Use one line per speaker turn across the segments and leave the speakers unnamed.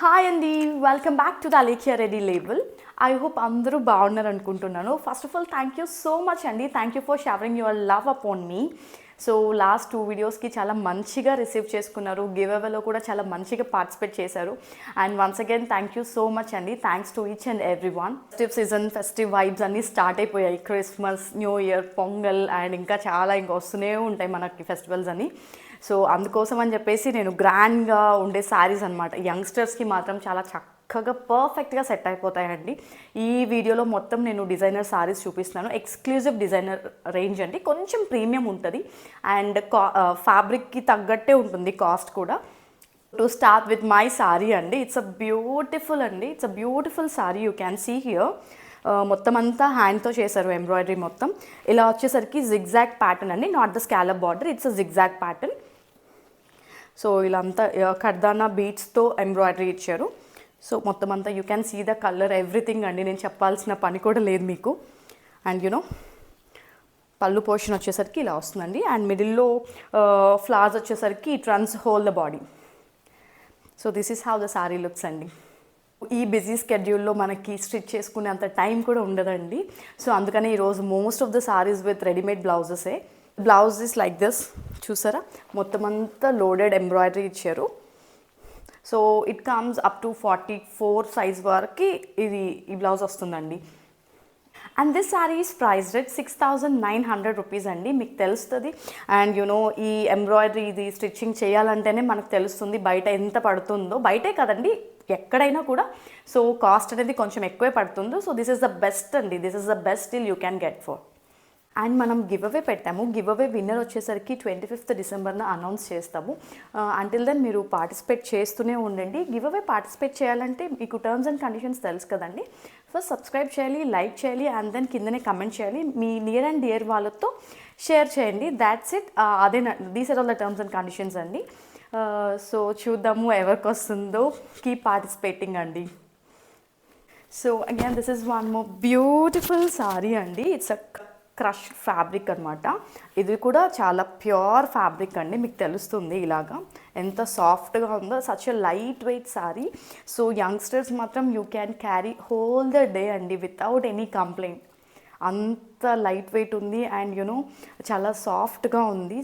Hi అండి, welcome back to the Alekhya ready label. I hope అందరూ బాగున్నారు అనుకుంటున్నాను. First of all thank you so much అండి. Thank you for showering your love upon me. So last 2 వీడియోస్కి చాలా మంచిగా receive చేసుకున్నారు. గివ్ అవేలో కూడా చాలా మంచిగా పార్టిసిపేట్ చేశారు. And once again thank you so much అండి. Thanks to each and every one. Festive season, festive vibes అన్నీ స్టార్ట్ అయిపోయాయి. Christmas, new year, Pongal and ఇంకా చాలా ఇంకా వస్తూనే ఉంటాయి మనకి ఫెస్టివల్స్ అని. సో అందుకోసం అని చెప్పేసి నేను గ్రాండ్గా ఉండే శారీస్ అనమాట, యంగ్స్టర్స్కి మాత్రం చాలా చక్కగా పర్ఫెక్ట్గా సెట్ అయిపోతాయండి. ఈ వీడియోలో మొత్తం నేను డిజైనర్ శారీస్ చూపిస్తున్నాను. ఎక్స్క్లూజివ్ డిజైనర్ రేంజ్ అండి, కొంచెం ప్రీమియం ఉంటుంది అండ్ ఫ్యాబ్రిక్కి తగ్గట్టే ఉంటుంది కాస్ట్ కూడా. To start with my sari అండి, it's a beautiful sari. You can see here. మొత్తం అంతా హ్యాండ్తో చేశారు ఎంబ్రాయిడరీ మొత్తం. ఇలా వచ్చేసరికి జిగ్జాగ్ ప్యాటర్న్ అండి, not the scallop border, it's a zigzag pattern. So ఇలా అంతా కర్దానా బీట్స్తో ఎంబ్రాయిడరీ ఇచ్చారు. సో మొత్తం అంతా you can see the colour, everything అండి. నేను చెప్పాల్సిన పని కూడా లేదు మీకు. అండ్ యూనో పళ్ళు పోర్షన్ వచ్చేసరికి ఇలా వస్తుందండి. అండ్ మిడిల్లో ఫ్లవర్స్ వచ్చేసరికి it runs whole the body. So this is how the sari looks అండి. ఈ బిజీ స్కెడ్యూల్లో మనకి స్టిచ్ చేసుకునే అంత టైం కూడా ఉండదండి. సో అందుకని ఈరోజు most of the saris with readymade బ్లౌజెసే. బ్లౌజ్ ఇస్ లైక్ దిస్, చూసారా? మొత్తం అంతా లోడెడ్ ఎంబ్రాయిడరీ ఇచ్చారు. So it comes up to 44 size వరకు ఈ బ్లౌజ్ వస్తుందండి. And this sari is priced at 6,900 rupees అండి. మీకు తెలుస్తుంది. అండ్ యూనో ఈ ఎంబ్రాయిడరీ ఇది స్టిచ్చింగ్ చేయాలంటేనే మనకు తెలుస్తుంది బయట ఎంత పడుతుందో. బయటే కదండి, ఎక్కడైనా కూడా. సో కాస్ట్ అనేది కొంచెం ఎక్కువే పడుతుందో. So this is the best అండి, this is the best deal you can get for. And మనం గివ్ అవే పెట్టాము. గివ్ అవే విన్నర్ వచ్చేసరికి 25th డిసెంబర్న అనౌన్స్ చేస్తాము. అంటిల్ దెన్ మీరు పార్టిసిపేట్ చేస్తూనే ఉండండి. గివ్ అవే పార్టిసిపేట్ చేయాలంటే మీకు టర్మ్స్ అండ్ కండిషన్స్ తెలుసు కదండి. ఫస్ట్ సబ్స్క్రైబ్ చేయాలి, లైక్ చేయాలి, అండ్ దెన్ కిందనే కమెంట్ చేయాలి. మీ నియర్ అండ్ డియర్ వాళ్ళతో షేర్ చేయండి. That's it. అదే, these are all the terms and conditions అండి. సో చూద్దాము ఎవరికి వస్తుందో. కీప్ పార్టిసిపేటింగ్ అండి. So again this is one more beautiful sari అండి. ఇట్స్ అ క్రష్ ఫ్యాబ్రిక్ అనమాట. ఇది కూడా చాలా ప్యూర్ ఫ్యాబ్రిక్ అండి. మీకు తెలుస్తుంది ఇలాగా ఎంత సాఫ్ట్గా ఉందో. Such a light weight sari. So youngsters మాత్రం you can carry whole the day అండి వితౌట్ ఎనీ కంప్లైంట్. అంత లైట్ వెయిట్ ఉంది అండ్ యూనో చాలా సాఫ్ట్గా ఉంది.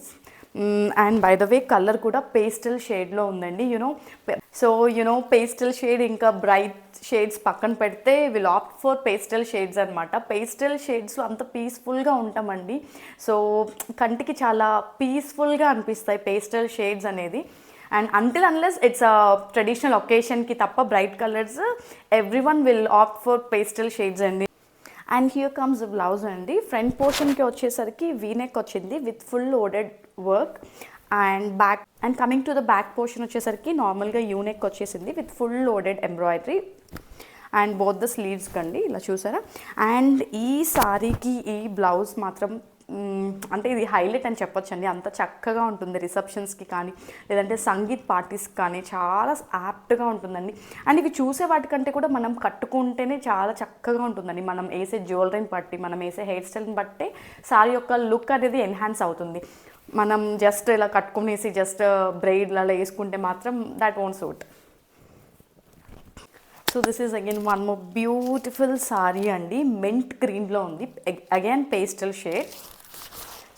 And by the way colour కూడా పేస్టల్ షేడ్లో ఉందండి. యూనో పేస్టల్ షేడ్ ఇంకా బ్రైట్ షేడ్స్ పక్కన పెడితే will opt for pastel shades అనమాట. పేస్టల్ షేడ్స్లో అంత పీస్ఫుల్గా ఉంటామండి. సో కంటికి చాలా పీస్ఫుల్గా అనిపిస్తాయి పేస్టల్ షేడ్స్ అనేది. And until unless it's a traditional ఒకేషన్కి తప్ప bright colours every one will opt for pastel shades అండి. And here comes the blouse అండి. ఫ్రంట్ పోర్షన్కి వచ్చేసరికి వీనెక్ వచ్చింది with full loaded work. And back and coming to the back portion వచ్చేసరికి నార్మల్గా U neck వచ్చేసింది with full loaded embroidery. And both the sleeves కండి ఇలా చూసారా. అండ్ ఈ సారీకి ఈ బ్లౌజ్ మాత్రం అంటే ఇది హైలైట్ అని చెప్పొచ్చండి. అంత చక్కగా ఉంటుంది రిసెప్షన్స్కి కానీ లేదంటే సంగీత్ పార్టీస్కి కానీ చాలా యాప్ట్గా ఉంటుందండి. అండ్ ఇవి చూసే వాటికంటే కూడా మనం కట్టుకుంటేనే చాలా చక్కగా ఉంటుందండి. మనం వేసే జ్యువెలరీని బట్టి, మనం వేసే హెయిర్ స్టైల్ని బట్టే సారీ యొక్క లుక్ అనేది ఎన్హాన్స్ అవుతుంది. మనం జస్ట్ ఇలా కట్టుకునేసి జస్ట్ బ్రైడ్లలో వేసుకుంటే మాత్రం that won't suit. So this is again one more beautiful sari అండి. మింట్ గ్రీన్లో ఉంది, అగైన్ పేస్టల్ షేడ్.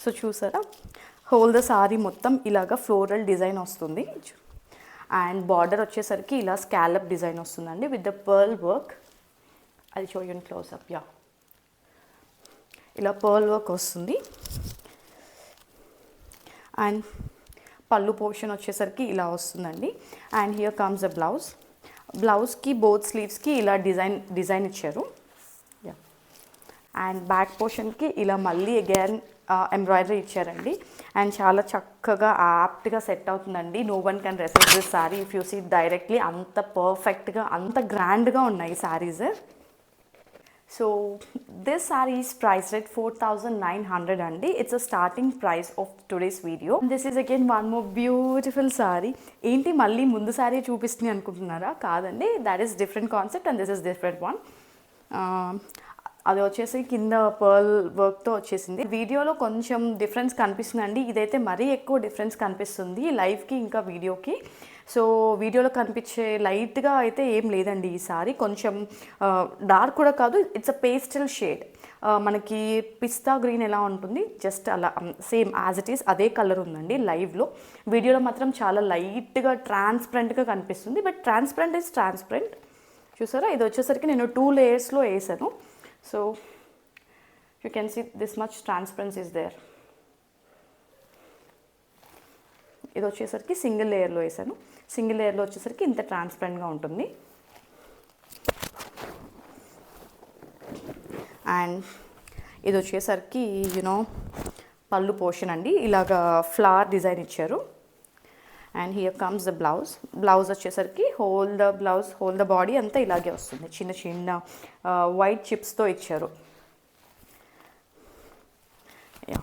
సో చూసారా, హోల్ ద సారీ మొత్తం ఇలాగా ఫ్లోరల్ డిజైన్ వస్తుంది. అండ్ బార్డర్ వచ్చేసరికి ఇలా స్కాలప్ డిజైన్ వస్తుందండి విత్ ద పర్ల్ వర్క్. అది show you in close up. Yeah, ఇలా పర్ల్ వర్క్ వస్తుంది. అండ్ పళ్ళు పోర్షన్ వచ్చేసరికి ఇలా వస్తుందండి. And here comes the blouse. బ్లౌజ్కి బోత్ స్లీవ్స్కి ఇలా డిజైన్ ఇచ్చారు. అండ్ బ్యాక్ పోర్షన్కి ఇలా మళ్ళీ అగైన్ ఎంబ్రాయిడరీ ఇచ్చారండి. అండ్ చాలా చక్కగా యాప్ట్గా సెట్ అవుతుందండి. No one can resist this sari if you see directly. అంత పర్ఫెక్ట్గా, అంత గ్రాండ్గా ఉన్నాయి saris. So this sari is priced at 4,900 అండి. It's a starting price of today's video. This is again one more beautiful sari. ఏంటి మళ్ళీ ముందు శారీ చూపిస్తుంది అనుకుంటున్నారా? కాదండి, that is different concept and this is different one. అది వచ్చేసి కింద పర్ల్ వర్క్తో వచ్చేసింది. వీడియోలో కొంచెం డిఫరెన్స్ కనిపిస్తుందండి. ఇదైతే మరీ ఎక్కువ డిఫరెన్స్ కనిపిస్తుంది లైవ్కి ఇంకా వీడియోకి. సో వీడియోలో కనిపించే లైట్గా అయితే ఏం లేదండి ఈ సారీ, కొంచెం డార్క్ కూడా కాదు, ఇట్స్ అ పేస్టల్ షేడ్. మనకి పిస్తా గ్రీన్ ఎలా ఉంటుంది జస్ట్ అలా సేమ్ యాజ్ ఇట్ ఈస్ అదే కలర్ ఉందండి లైవ్లో. వీడియోలో మాత్రం చాలా లైట్గా ట్రాన్స్పరెంట్గా కనిపిస్తుంది, బట్ ట్రాన్స్పరెంట్ ఇస్ ట్రాన్స్పరెంట్. చూసారా, ఇది వచ్చేసరికి నేను 2 లేయర్స్లో వేసాను. So you can see this much transparency is there. ఇది వచ్చేసరికి సింగిల్ లేయర్లో వేసాను. సింగిల్ లేయర్లో వచ్చేసరికి ఇంత ట్రాన్స్పరెంట్గా ఉంటుంది. అండ్ ఇది వచ్చేసరికి పళ్ళు పోర్షన్ అండి, ఇలాగా ఫ్లవర్ డిజైన్ ఇచ్చారు. And here comes the blouse. Blouse వచ్చేసరికి హోల్ ద బాడీ అంతా ఇలాగే వస్తుంది, చిన్న చిన్న వైట్ చిప్స్తో ఇచ్చారు.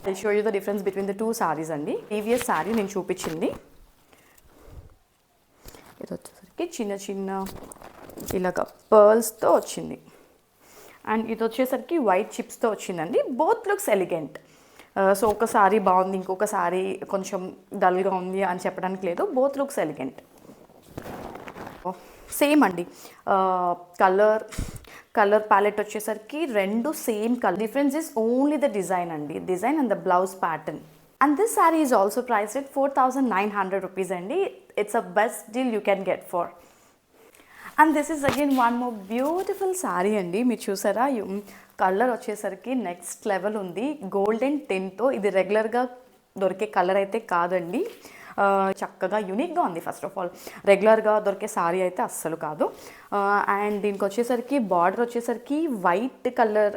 I'll show you the difference between the 2 saris అండి. ప్రీవియస్ సారీ నేను చూపించింది, ఇది వచ్చేసరికి చిన్న చిన్న ఇలాగ పర్ల్స్తో వచ్చింది. అండ్ ఇది వచ్చేసరికి వైట్ చిప్స్తో వచ్చిందండి. Both looks elegant. సో ఒకసారి బాగుంది, ఇంకొకసారి కొంచెం డల్గా ఉంది అని చెప్పడానికి లేదు. Both looks elegant. సేమ్ అండి, కలర్ ప్యాలెట్ వచ్చేసరికి 2 same colour. Difference is only the design అండి, design and the blouse pattern. And this saree is also priced at 4,900 rupees అండి. It's a best deal you can get for. And this is again one more beautiful saree అండి. మీరు చూసారా, colour వచ్చేసరికి next level ఉంది, golden టింట్తో. ఇది రెగ్యులర్గా దొరికే colour అయితే కాదండి, చక్కగా యూనిక్గా ఉంది. ఫస్ట్ ఆఫ్ ఆల్ రెగ్యులర్గా దొరికే సారీ అయితే అస్సలు కాదు. అండ్ దీనికి వచ్చేసరికి బార్డర్ వచ్చేసరికి వైట్ కలర్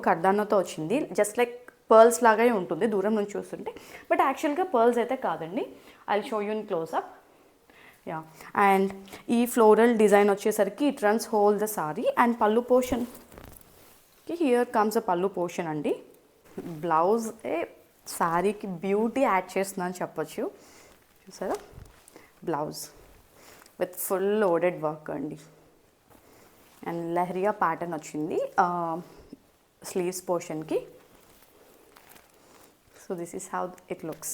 కర్దానాతో వచ్చింది, జస్ట్ లైక్ పర్ల్స్ లాగే ఉంటుంది దూరం నుంచి చూస్తుంటే, బట్ యాక్చువల్గా పర్ల్స్ అయితే కాదండి. I will show you in close up. Yeah, and ఈ ఫ్లోరల్ డిజైన్ వచ్చేసరికి it runs whole the sari. And పళ్ళు పోర్షన్కి హియర్ కమ్స్ అ పళ్ళు పోర్షన్ అండి. బ్లౌజ్ సారీకి బ్యూటీ యాడ్ చేస్తుందని చెప్పొచ్చు. చూసారా, blouse with full loaded work అండి. అండ్ లెహరియా ప్యాటర్న్ వచ్చింది స్లీవ్స్ పోర్షన్కి. So this is how it looks.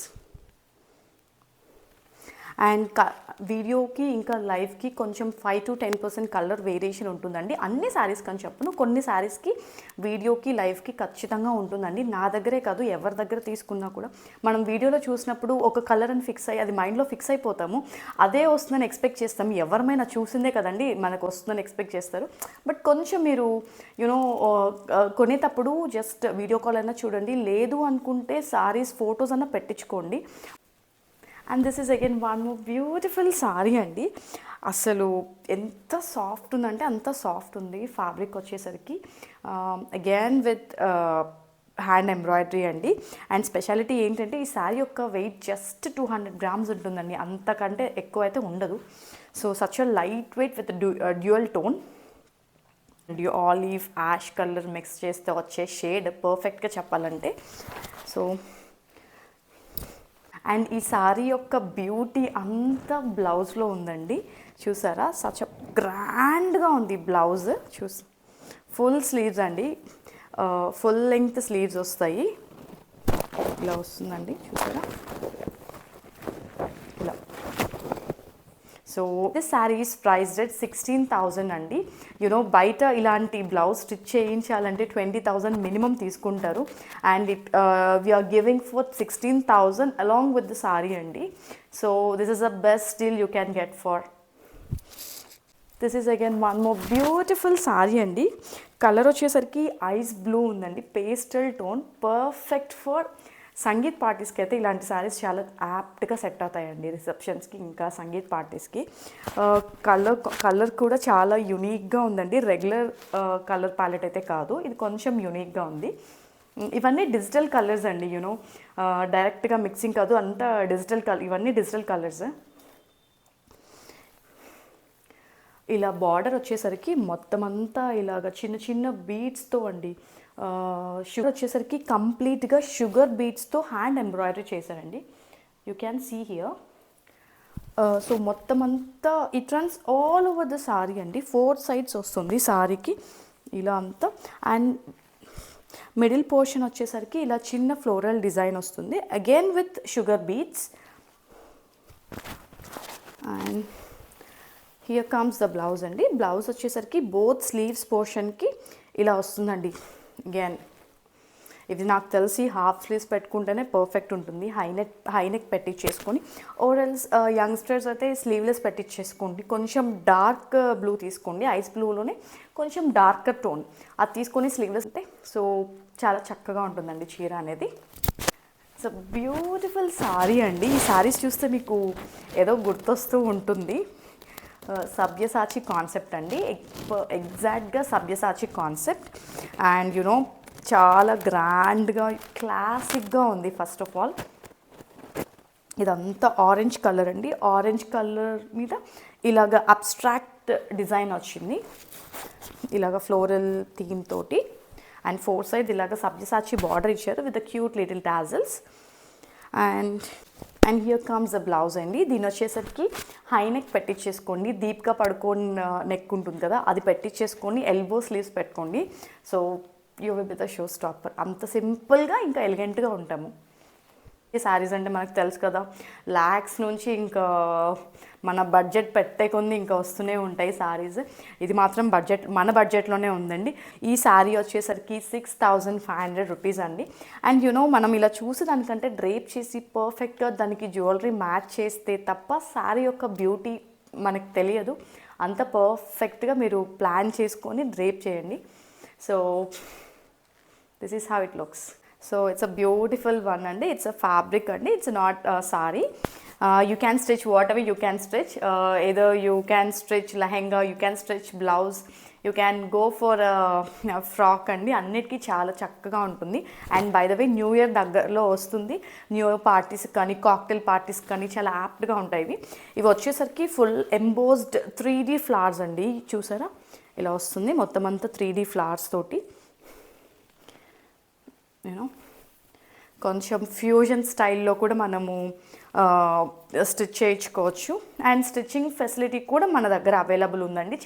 And వీడియోకి ఇంకా లైవ్కి కొంచెం 5 to 10% కలర్ వేరియేషన్ ఉంటుందండి. అన్ని శారీస్కి అని చెప్పను, కొన్ని శారీస్కి వీడియోకి లైవ్కి ఖచ్చితంగా ఉంటుందండి. నా దగ్గరే కాదు, ఎవరి దగ్గర తీసుకున్నా కూడా మనం వీడియోలో చూసినప్పుడు ఒక కలర్ అని ఫిక్స్ అయ్యి అది మైండ్లో ఫిక్స్ అయిపోతాము, అదే వస్తుందని ఎక్స్పెక్ట్ చేస్తాము. ఎవరిమైనా చూసిందే కదండి మనకు వస్తుందని ఎక్స్పెక్ట్ చేస్తారు. బట్ కొంచెం మీరు కొనేటప్పుడు జస్ట్ వీడియో కాల్ అయినా చూడండి, లేదు అనుకుంటే సారీస్ ఫొటోస్ అన్నా పెట్టించుకోండి. And this is again one more beautiful sari అండి. అసలు ఎంత సాఫ్ట్ ఉందంటే అంత సాఫ్ట్ ఉంది. ఫ్యాబ్రిక్ వచ్చేసరికి అగైన్ విత్ హ్యాండ్ ఎంబ్రాయిడరీ అండి. అండ్ స్పెషాలిటీ ఏంటంటే ఈ శారీ యొక్క వెయిట్ జస్ట్ 200 grams ఉంటుందండి, అంతకంటే ఎక్కువ అయితే ఉండదు. So such a light weight with dual tone, olive ash colour mix చేస్తే వచ్చే షేడ్ పర్ఫెక్ట్గా చెప్పాలంటే. సో అండ్ ఈ సారీ యొక్క బ్యూటీ అంతా బ్లౌజ్లో ఉందండి. చూసారా, సచ్ గ్రాండ్గా ఉంది బ్లౌజ్. ఫుల్ స్లీవ్స్ అండి, ఫుల్ లెంగ్త్ స్లీవ్స్ వస్తాయి. ఇలా వస్తుందండి, చూసారా ఇలా. So this sari is priced at 16,000 అండి. బయట ఇలాంటి బ్లౌజ్ స్టిచ్ చేయించాలంటే 20,000 మినిమం తీసుకుంటారు. And we're giving for 16,000 along with the sari అండి. So this is the best deal you can get for. This is again one more beautiful sari అండి. Colour వచ్చేసరికి ice blue ఉందండి, pastel tone, perfect for sangeet పార్టీస్కి అయితే ఇలాంటి శారీస్ చాలా యాప్ట్గా set అవుతాయండి, రిసెప్షన్స్కి ఇంకా సంగీత్ పార్టీస్కి. కలర్ కూడా చాలా యునీక్గా ఉందండి, రెగ్యులర్ కలర్ ప్యాలెట్ అయితే కాదు, ఇది కొంచెం యునీక్గా ఉంది. ఇవన్నీ డిజిటల్ కలర్స్ అండి, డైరెక్ట్గా మిక్సింగ్ కాదు, అంతా డిజిటల్ ఇవన్నీ డిజిటల్ కలర్స్. ఇలా బార్డర్ వచ్చేసరికి మొత్తం అంతా ఇలాగ చిన్న చిన్న బీడ్స్తో అండి. షుగర్ వచ్చేసరికి కంప్లీట్గా షుగర్ బీడ్స్తో హ్యాండ్ ఎంబ్రాయిడరీ చేశారండి. You can see here. So మొత్తం అంతా it runs all over the sari అండి. 4 sides వస్తుంది సారీకి ఇలా అంతా. అండ్ మిడిల్ పోర్షన్ వచ్చేసరికి ఇలా చిన్న ఫ్లోరల్ డిజైన్ వస్తుంది, again with sugar beads. And here comes the blouse అండి. బ్లౌజ్ వచ్చేసరికి బోత్ స్లీవ్స్ పోర్షన్కి ఇలా వస్తుందండి. అగైన్ ఇది నాకు తెలిసి హాఫ్ స్లీవ్స్ పెట్టుకుంటేనే పర్ఫెక్ట్ ఉంటుంది. హై నెక్ పెట్టించేసుకొని, ఓరల్స్ యంగ్స్టర్స్ అయితే స్లీవ్లెస్ పెట్టించేసుకోండి. కొంచెం డార్క్ బ్లూ తీసుకోండి, ఐస్ బ్లూలోనే కొంచెం డార్కర్ టోన్ అది తీసుకొని స్లీవ్లెస్ అంటే సో చాలా చక్కగా ఉంటుందండి చీర అనేది. సో బ్యూటిఫుల్ సారీ అండి. ఈ సారీస్ చూస్తే మీకు ఏదో గుర్తొస్తూ ఉంటుంది. సబ్యసాచి కాన్సెప్ట్ అండి, ఎగ్జాక్ట్గా సబ్యసాచి కాన్సెప్ట్. అండ్ యునో చాలా గ్రాండ్గా క్లాసిక్గా ఉంది. ఫస్ట్ ఆఫ్ ఆల్ ఇదంతా ఆరెంజ్ కలర్ అండి. ఆరెంజ్ కలర్ మీద ఇలాగ అబ్స్ట్రాక్ట్ డిజైన్ వచ్చింది, ఇలాగ ఫ్లోరల్ థీమ్ తోటి. అండ్ 4 సైడ్ ఇలాగ సబ్యసాచి బార్డర్ ఇచ్చారు with cute little tassels. And here comes the blouse అండి. దీని వచ్చేసరికి హై నెక్ పెట్టించేసుకోండి. దీప్గా పడుకొని నెక్ ఉంటుంది కదా, అది పెట్టించేసుకొని ఎల్బో స్లీవ్స్ పెట్టుకోండి. So you will be the show stopper. అంత సింపుల్గా ఇంకా ఎలిగెంట్గా ఉంటాము. ఈ శారీస్ అంటే మనకు తెలుసు కదా, ల్యాక్స్ నుంచి ఇంకా మన బడ్జెట్ పెట్టే కొంది ఇంకా వస్తూనే ఉంటాయి శారీస్. ఇది మాత్రం మన బడ్జెట్లోనే ఉందండి. ఈ శారీ వచ్చేసరికి 6500 రూపీస్ అండి. అండ్ యునో మనం ఇలా చూసి దానికంటే డ్రేప్ చేసి పర్ఫెక్ట్గా దానికి జ్యువెలరీ మ్యాచ్ చేస్తే తప్ప శారీ యొక్క బ్యూటీ మనకు తెలియదు. అంత పర్ఫెక్ట్గా మీరు ప్లాన్ చేసుకొని డ్రేప్ చేయండి. So this is how it looks. So it's a beautiful one and it's a fabric and it's not a sari. You can stitch whatever you can stitch. Either you can stitch lehenga, you can stitch blouse, you can go for a frock అండి. అన్నిటికీ చాలా చక్కగా ఉంటుంది. And by the way new year దగ్గరలో వస్తుంది. New year parties కానీ cocktail parties కానీ చాలా యాప్ట్గా ఉంటాయి ఇవి వచ్చేసరికి ఫుల్ ఎంబోస్డ్ 3D ఫ్లవర్స్ అండి. చూసారా ఇలా వస్తుంది మొత్తం అంతా 3D ఫ్లవర్స్ తోటి. యూనో కొంచెం ఫ్యూజన్ స్టైల్లో కూడా మనము స్టిచ్ చేయించుకోవచ్చు. అండ్ స్టిచ్చింగ్ ఫెసిలిటీ కూడా మన దగ్గర అవైలబుల్ ఉందండి.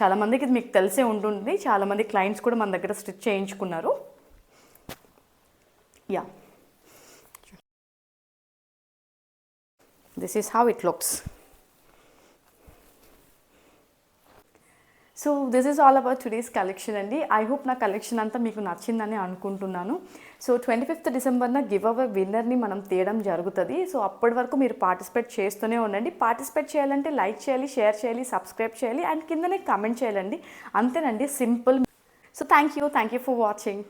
చాలామందికి ఇది మీకు తెలిసే ఉంటుంది. చాలామంది క్లయింట్స్ కూడా మన దగ్గర స్టిచ్ చేయించుకున్నారు. Yeah, this is how it looks. So this is all about today's collection అండి. ఐ హోప్ నా కలెక్షన్ అంతా మీకు నచ్చిందని అనుకుంటున్నాను. సో 25th డిసెంబర్న గివ్ అవే విన్నర్ని మనం తీయడం జరుగుతుంది. సో అప్పటి వరకు మీరు పార్టిసిపేట్ చేస్తూనే ఉండండి. పార్టిసిపేట్ చేయాలంటే లైక్ చేయాలి, షేర్ చేయాలి, సబ్స్క్రైబ్ చేయాలి అండ్ కిందనే కామెంట్ చేయాలండి. అంతేనండి, simple. So thank you for watching.